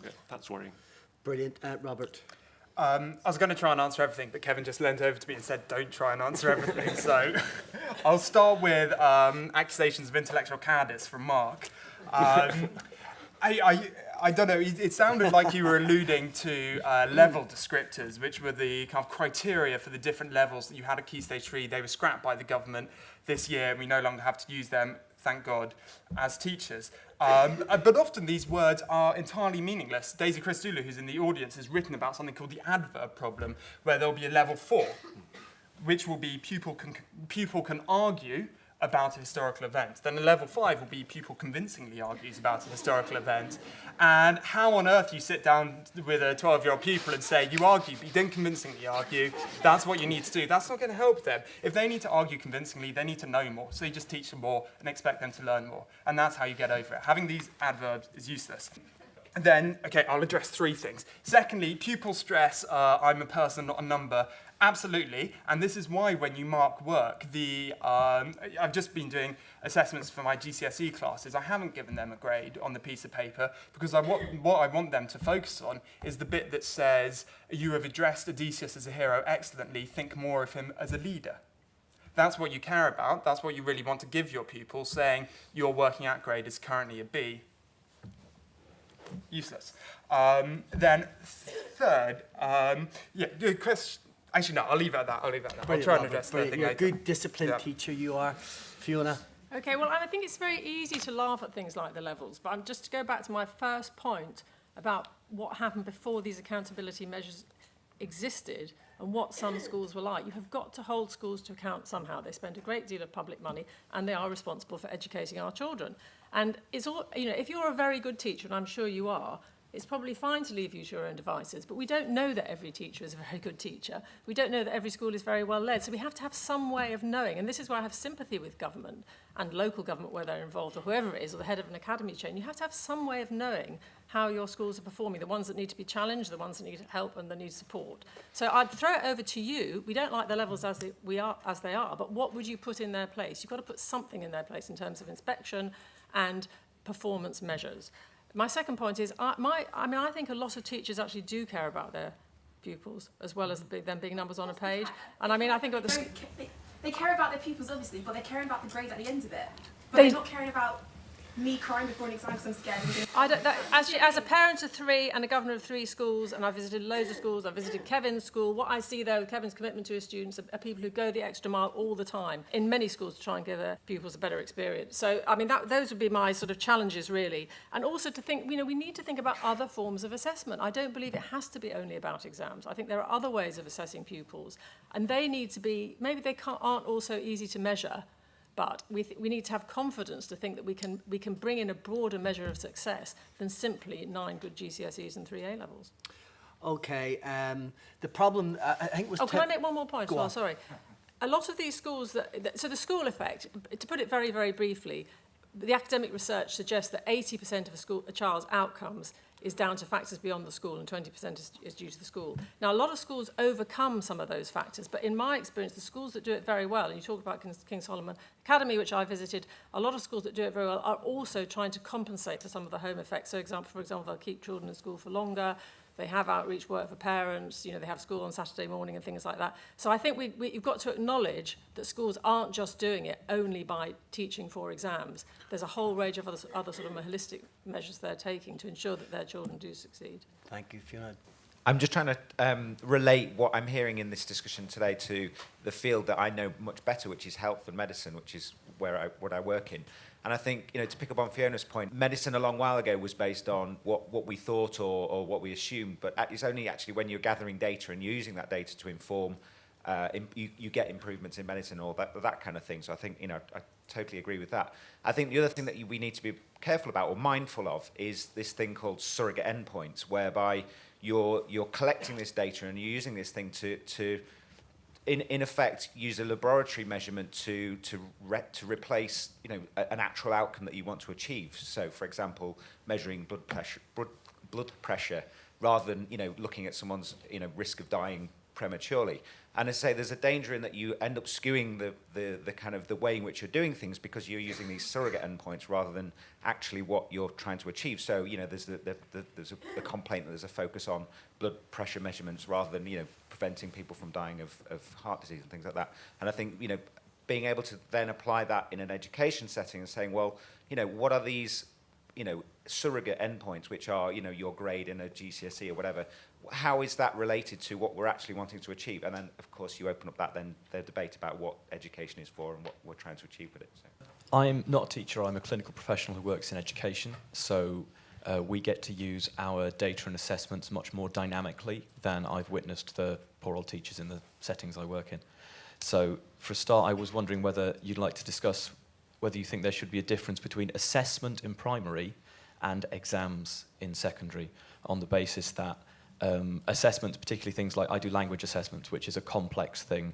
Speaker 3: yeah, that's worrying.
Speaker 1: Brilliant. Robert.
Speaker 2: I was going to try and answer everything, but Kevin just leant over to me and said, don't try and answer everything. So I'll start with accusations of intellectual cowardice from Mark. I don't know, it sounded like you were alluding to level descriptors, which were the kind of criteria for the different levels that you had at Key Stage 3. They were scrapped by the government this year, and we no longer have to use them, thank God, as teachers. But often these words are entirely meaningless. Daisy Christodoulou, who's in the audience, has written about something called the adverb problem, where there'll be a level 4, which will be pupil can argue about a historical event. Then a level 5 will be pupil convincingly argues about a historical event. And how on earth you sit down with a 12-year-old pupil and say, you argue, but you didn't convincingly argue, that's what you need to do. That's not going to help them. If they need to argue convincingly, they need to know more. So you just teach them more and expect them to learn more. And that's how you get over it. Having these adverbs is useless. And then, okay, I'll address 3 things. Secondly, pupil stress, I'm a person, not a number. Absolutely, and this is why when you mark work, I've just been doing assessments for my GCSE classes. I haven't given them a grade on the piece of paper because what I want them to focus on is the bit that says, you have addressed Odysseus as a hero excellently, think more of him as a leader. That's what you care about, that's what you really want to give your pupils, saying your working out grade is currently a B. Useless. Then third, good question. Actually, no, I'll leave it at that. I'll try and address the thing
Speaker 1: You're
Speaker 2: later.
Speaker 1: a good disciplined teacher, you are. Fiona.
Speaker 4: Okay, well, I think it's very easy to laugh at things like the levels, but just to go back to my first point about what happened before these accountability measures existed and what some schools were like. You have got to hold schools to account somehow. They spend a great deal of public money and they are responsible for educating our children. And it's all, if you're a very good teacher, and I'm sure you are, it's probably fine to leave you to your own devices, but we don't know that every teacher is a very good teacher. We don't know that every school is very well led. So we have to have some way of knowing, and this is why I have sympathy with government and local government where they're involved, or whoever it is, or the head of an academy chain. You have to have some way of knowing how your schools are performing, the ones that need to be challenged, the ones that need help and that need support. So I'd throw it over to you. We don't like the levels as they are, but what would you put in their place? You've got to put something in their place in terms of inspection and performance measures. My second point is, I think a lot of teachers actually do care about their pupils as well as them being numbers on a page. And I mean, I think about the...
Speaker 13: They care about their pupils, obviously, but they're caring about the grade at the end of it. But
Speaker 4: They-
Speaker 13: they're not caring about me crying before an exam because I'm scared.
Speaker 4: As a parent of 3 and a governor of 3 schools, and I visited loads of schools, I visited Kevin's school, what I see there with Kevin's commitment to his students are people who go the extra mile all the time in many schools to try and give their pupils a better experience. So, I mean, those would be my sort of challenges, really. And also to think, we need to think about other forms of assessment. I don't believe it has to be only about exams. I think there are other ways of assessing pupils, and they need to be, maybe they aren't also easy to measure, but we need to have confidence to think that we can bring in a broader measure of success than simply 9 good GCSEs and 3 A-levels.
Speaker 1: Okay, the problem, I think was...
Speaker 4: Can I make one more point?
Speaker 1: Go on.
Speaker 4: Sorry. A lot of these schools, so the school effect, to put it very, very briefly, the academic research suggests that 80% of a child's outcomes is down to factors beyond the school and 20% is due to the school. Now, a lot of schools overcome some of those factors, but in my experience, the schools that do it very well, and you talked about King Solomon Academy, which I visited, a lot of schools that do it very well are also trying to compensate for some of the home effects. So, for example, they'll keep children in school for longer, they have outreach work for parents, they have school on Saturday morning and things like that. So I think you've got to acknowledge that schools aren't just doing it only by teaching for exams. There's a whole range of other sort of holistic measures they're taking to ensure that their children do succeed.
Speaker 1: Thank you, Fiona.
Speaker 14: I'm just trying to relate what I'm hearing in this discussion today to the field that I know much better, which is health and medicine, which is what I work in. And I think, to pick up on Fiona's point, medicine a long while ago was based on what we thought or what we assumed, but it's only actually when you're gathering data and using that data to inform, you get improvements in medicine or that kind of thing. So I think, I totally agree with that. I think the other thing that we need to be careful about or mindful of is this thing called surrogate endpoints, whereby you're collecting this data and you're using this thing to in effect, use a laboratory measurement to replace, an actual outcome that you want to achieve. So, for example, measuring blood pressure rather than, looking at someone's, risk of dying prematurely. And I say there's a danger in that you end up skewing the kind of the way in which you're doing things because you're using these surrogate endpoints rather than actually what you're trying to achieve. So, there's a complaint that there's a focus on blood pressure measurements rather than, preventing people from dying of heart disease and things like that. And I think, being able to then apply that in an education setting and saying, well, what are these, surrogate endpoints, which are, your grade in a GCSE or whatever, how is that related to what we're actually wanting to achieve? And then, of course, you open up the debate about what education is for and what we're trying to achieve with it. So.
Speaker 15: I'm not a teacher, I'm a clinical professional who works in education, so we get to use our data and assessments much more dynamically than I've witnessed the poor old teachers in the settings I work in. So, for a start, I was wondering whether you'd like to discuss whether you think there should be a difference between assessment in primary and exams in secondary, on the basis that assessments, particularly things like I do language assessments, which is a complex thing,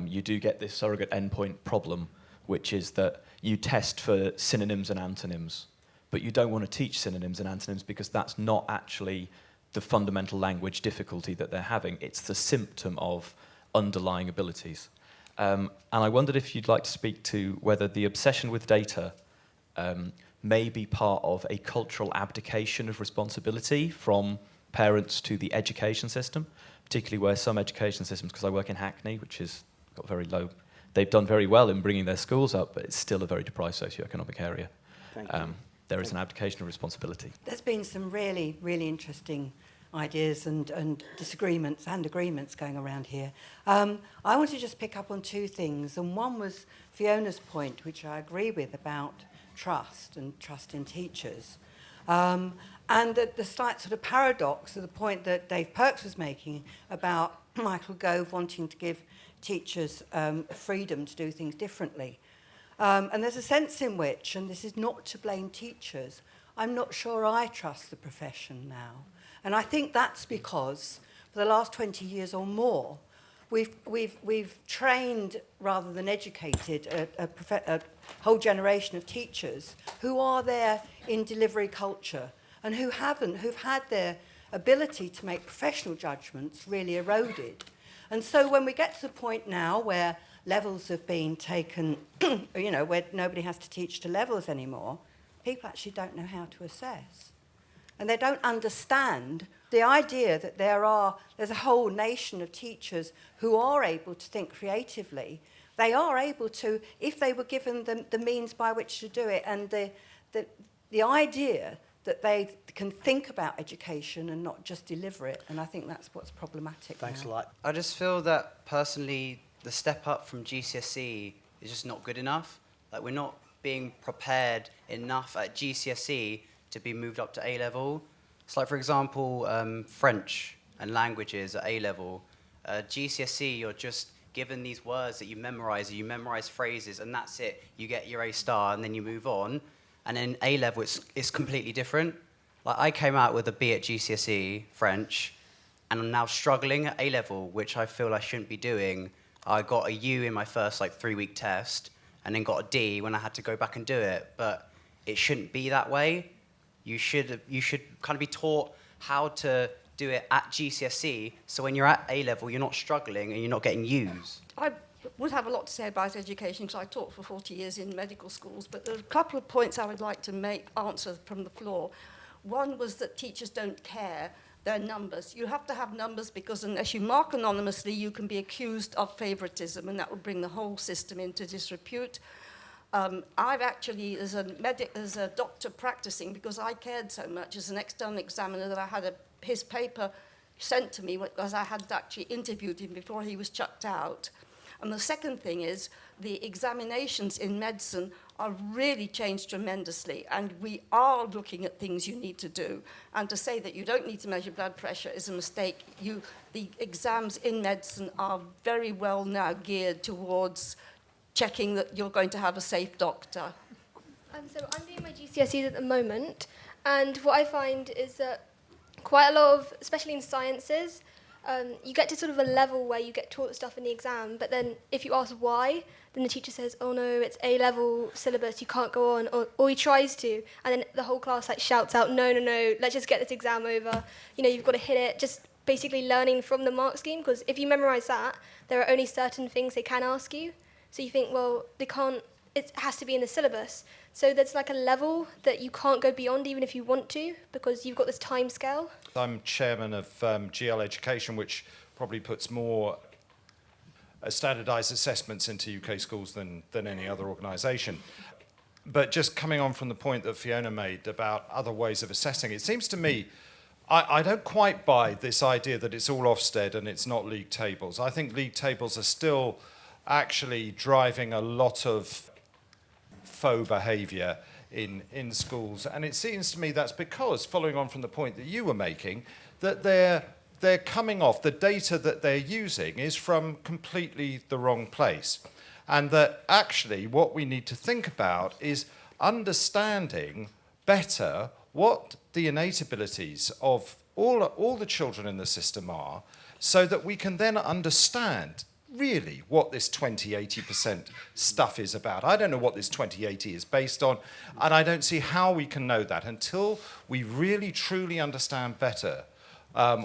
Speaker 15: you do get this surrogate endpoint problem, which is that you test for synonyms and antonyms, but you don't want to teach synonyms and antonyms because that's not actually the fundamental language difficulty that they're having. It's the symptom of underlying abilities. And I wondered if you'd like to speak to whether the obsession with data may be part of a cultural abdication of responsibility from parents to the education system, particularly where some education systems, because I work in Hackney, which has got very low, they've done very well in bringing their schools up, but it's still a very deprived socioeconomic area. There is an abdication of responsibility.
Speaker 16: There's been some really, really interesting ideas and disagreements and agreements going around here. I want to just pick up on 2 things, and one was Fiona's point, which I agree with, about trust and trust in teachers. And the slight sort of paradox of the point that Dave Perks was making about Michael Gove wanting to give teachers freedom to do things differently. And there's a sense in which, and this is not to blame teachers, I'm not sure I trust the profession now. And I think that's because for the last 20 years or more, we've trained rather than educated a whole generation of teachers who are there in delivery culture and who've had their ability to make professional judgments really eroded. And so when we get to the point now where levels have been taken, where nobody has to teach to levels anymore, people actually don't know how to assess. And they don't understand the idea that there's a whole nation of teachers who are able to think creatively. They are able to, if they were given the means by which to do it, and the idea that they can think about education and not just deliver it. And I think that's what's problematic.
Speaker 1: Thanks
Speaker 16: now.
Speaker 1: a lot.
Speaker 17: I just feel that personally the step up from GCSE is just not good enough. Like, we're not being prepared enough at GCSE to be moved up to A-level. So, like, for example, French and languages at A-level. GCSE, you're just given these words that you memorize phrases, and that's it. You get your A-star, and then you move on. And then A-level, it's completely different. Like, I came out with a B at GCSE, French, and I'm now struggling at A-level, which I feel I shouldn't be doing. I got a U in my first, 3-week test, and then got a D when I had to go back and do it. But it shouldn't be that way. You should kind of be taught how to do it at GCSE, so when you're at A-level, you're not struggling and you're not getting U's.
Speaker 18: I would have a lot to say about education because I taught for 40 years in medical schools, but there are a couple of points I would like to answer from the floor. One was that teachers don't care their numbers. You have to have numbers because unless you mark anonymously, you can be accused of favoritism, and that would bring the whole system into disrepute. I've actually, as a doctor practicing, because I cared so much as an external examiner that I had his paper sent to me because I had actually interviewed him before he was chucked out. And the second thing is the examinations in medicine are really changed tremendously, and we are looking at things you need to do. And to say that you don't need to measure blood pressure is a mistake. The exams in medicine are very well now geared towards checking that you're going to have a safe doctor.
Speaker 19: So I'm doing my GCSEs at the moment, and what I find is that quite a lot of, especially in sciences, you get to sort of a level where you get taught stuff in the exam, but then if you ask why, then the teacher says, oh no, it's A-level syllabus, you can't go on, or he tries to, and then the whole class shouts out, no, let's just get this exam over, you've got to hit it, just basically learning from the mark scheme, because if you memorise that, there are only certain things they can ask you, so you think, well, it has to be in the syllabus. So there's a level that you can't go beyond even if you want to, because you've got this time scale.
Speaker 20: I'm chairman of GL Education, which probably puts more standardised assessments into UK schools than any other organisation. But just coming on from the point that Fiona made about other ways of assessing, it seems to me, I don't quite buy this idea that it's all Ofsted and it's not league tables. I think league tables are still actually driving a lot of faux behaviour in schools, and it seems to me that's because, following on from the point that you were making, that they're coming off, the data that they're using is from completely the wrong place, and that actually what we need to think about is understanding better what the innate abilities of all the children in the system are, so that we can then understand really what this 20-80% stuff is about. I don't know what this 20-80 is based on, and I don't see how we can know that until we really truly understand better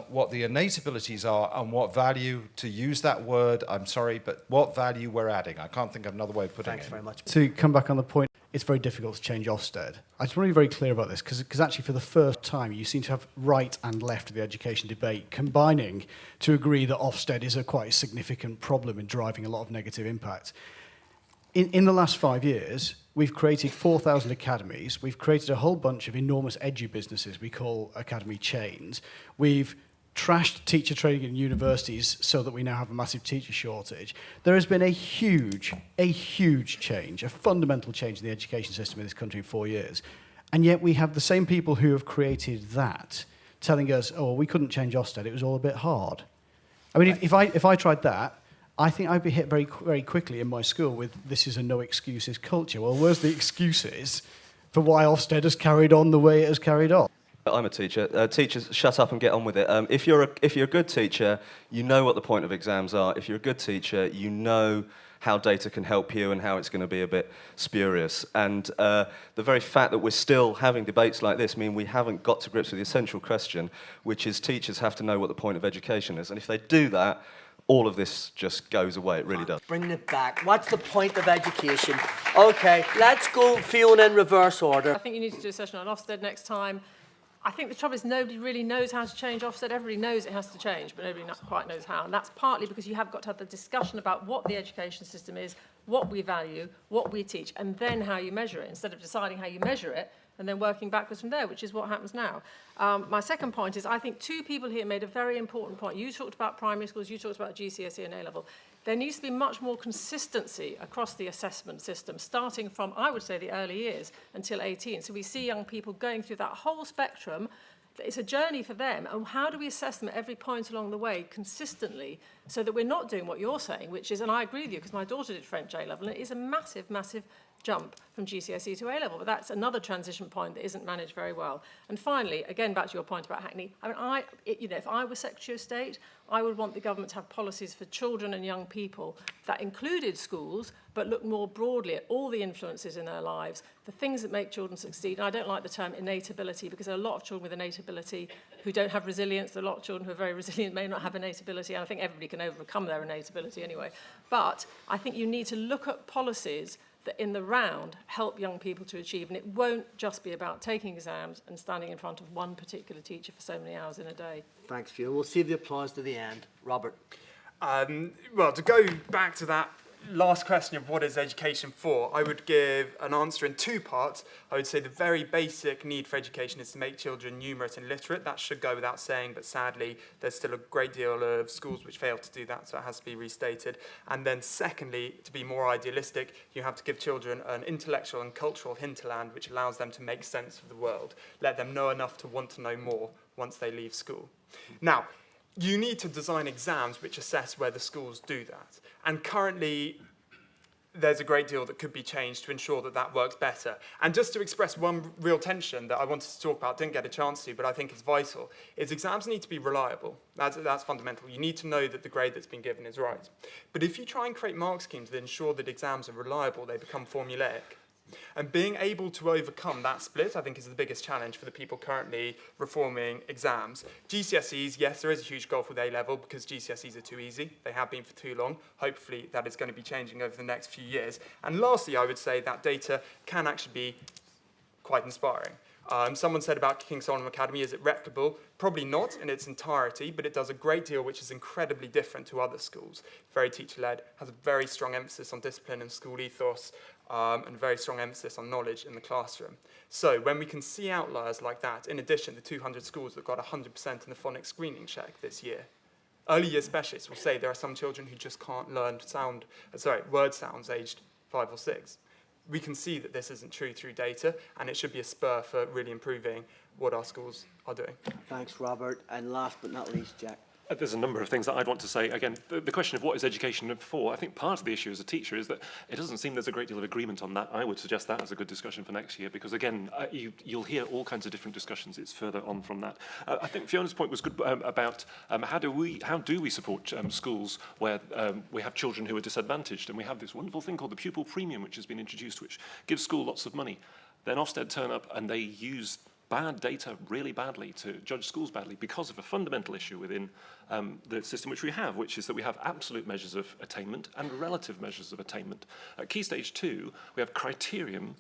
Speaker 20: what the innate abilities are and what value, to use that word, I'm sorry, but what value we're adding. I can't think of another way of putting it.
Speaker 1: Thanks very much.
Speaker 21: To come back on the point, it's very difficult to change Ofsted. I just want to be very clear about this, because actually for the first time you seem to have right and left of the education debate combining to agree that Ofsted is a quite significant problem in driving a lot of negative impact. In the last 5 years, we've created 4,000 academies. We've created a whole bunch of enormous edu businesses we call academy chains. We've trashed teacher training in universities so that we now have a massive teacher shortage. There has been a huge change, a fundamental change in the education system in this country in 4 years. And yet we have the same people who have created that telling us, oh, we couldn't change Ofsted, it was all a bit hard. I mean, if I tried that, I think I'd be hit very, very quickly in my school with this is a no excuses culture. Well, where's the excuses for why Ofsted has carried on the way it has carried on.
Speaker 5: I'm a teacher. Teachers, shut up and get on with it. If you're a good teacher, you know what the point of exams are. If you're a good teacher, you know how data can help you and how it's going to be a bit spurious. And the very fact that we're still having debates like this mean we haven't got to grips with the essential question, which is teachers have to know what the point of education is. And if they do that, all of this just goes away. It really does.
Speaker 1: Bring it back. What's the point of education? Okay, let's go, Fiona, in reverse order.
Speaker 4: I think you need to do a session on Ofsted next time. I think the trouble is nobody really knows how to change Ofsted. Everybody knows it has to change, but nobody quite knows how. And that's partly because you have got to have the discussion about what the education system is, what we value, what we teach, and then how you measure it, instead of deciding how you measure it and then working backwards from there, which is what happens now. My second point is I think two people here made a very important point. You talked about primary schools, you talked about GCSE and A-level. There needs to be much more consistency across the assessment system, starting from, I would say, the early years until 18. So we see young people going through that whole spectrum. It's a journey for them. And how do we assess them at every point along the way consistently so that we're not doing what you're saying, which is, and I agree with you because my daughter did French A-level, and it is a massive, massive jump from GCSE to A-level. But that's another transition point that isn't managed very well. And finally, again, back to your point about Hackney, I mean, if I was Secretary of State, I would want the government to have policies for children and young people that included schools, but look more broadly at all the influences in their lives, the things that make children succeed. And I don't like the term innate ability, because there are a lot of children with innate ability who don't have resilience. There are a lot of children who are very resilient may not have innate ability, and I think everybody can overcome their innate ability anyway. But I think you need to look at policies that in the round help young people to achieve, and it won't just be about taking exams and standing in front of one particular teacher for so many hours in a day.
Speaker 1: Thanks, Fiona. We'll save the applause to the end. Robert.
Speaker 2: Well, to go back to that last question of what is education for, I would give an answer in two parts. I would say the very basic need for education is to make children numerate and literate. That should go without saying, but sadly, there's still a great deal of schools which fail to do that, so it has to be restated. And then secondly, to be more idealistic, you have to give children an intellectual and cultural hinterland which allows them to make sense of the world. Let them know enough to want to know more once they leave school. Now, you need to design exams which assess whether schools do that. And currently, there's a great deal that could be changed to ensure that that works better. And just to express one real tension that I wanted to talk about, didn't get a chance to, but I think is vital, is exams need to be reliable. That's fundamental. You need to know that the grade that's been given is right. But if you try and create mark schemes that ensure that exams are reliable, they become formulaic. And being able to overcome that split, I think, is the biggest challenge for the people currently reforming exams. GCSEs, yes, there is a huge gulf with A-level because GCSEs are too easy. They have been for too long. Hopefully, that is going to be changing over the next few years. And lastly, I would say that data can actually be quite inspiring. Someone said about King Solomon Academy, is it replicable? Probably not in its entirety, but it does a great deal which is incredibly different to other schools. Very teacher-led, has a very strong emphasis on discipline and school ethos, and a very strong emphasis on knowledge in the classroom. So when we can see outliers like that, in addition to 200 schools that got 100% in the phonics screening check this year, early year specialists will say there are some children who just can't learn word sounds aged 5 or 6. We can see that this isn't true through data, and it should be a spur for really improving what our schools are doing.
Speaker 1: Thanks, Robert. And last but not least, Jack.
Speaker 3: There's a number of things that I'd want to say. Again, the question of what is education for, I think part of the issue as a teacher is that it doesn't seem there's a great deal of agreement on that. I would suggest that as a good discussion for next year, because again, you'll hear all kinds of different discussions. It's further on from that. I think Fiona's point was good about how do we support schools where we have children who are disadvantaged, and we have this wonderful thing called the pupil premium, which has been introduced, which gives school lots of money. Then Ofsted turn up and they use bad data really badly to judge schools badly because of a fundamental issue within the system which we have, which is that we have absolute measures of attainment and relative measures of attainment. At Key Stage 2, we have criterion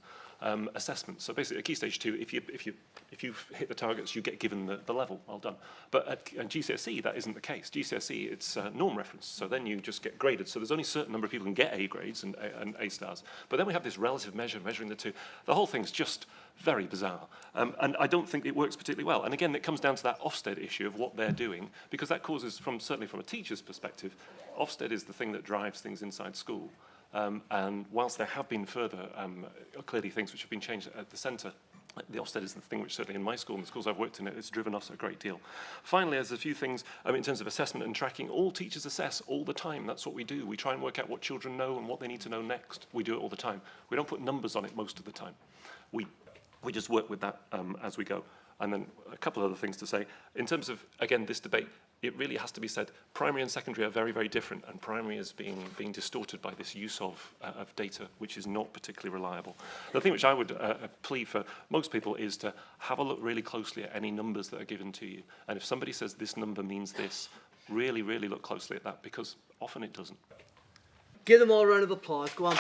Speaker 3: assessments. So basically, at Key Stage 2, if you've hit the targets, you get given the level. Well done. But at GCSE, that isn't the case. GCSE, it's norm reference. So then you just get graded. So there's only a certain number of people who can get A grades and A stars. But then we have this relative measure measuring the two. The whole thing's just very bizarre. And I don't think it works particularly well. And again, it comes down to that Ofsted issue of what they're doing, because that causes, certainly from a teacher's perspective, Ofsted is the thing that drives things inside school. And whilst there have been further, clearly things which have been changed at the centre, the Ofsted is the thing which certainly in my school and the schools I've worked in, it's driven us a great deal. Finally, there's a few things in terms of assessment and tracking. All teachers assess all the time. That's what we do. We try and work out what children know and what they need to know next. We do it all the time. We don't put numbers on it most of the time. We We just work with that as we go. And then a couple of other things to say. In terms of, again, this debate, it really has to be said, primary and secondary are very, very different, and primary is being distorted by this use of data, which is not particularly reliable. The thing which I would plea for most people is to have a look really closely at any numbers that are given to you. And if somebody says this number means this, really, really look closely at that, because often it doesn't.
Speaker 1: Give them all a round of applause. Go on.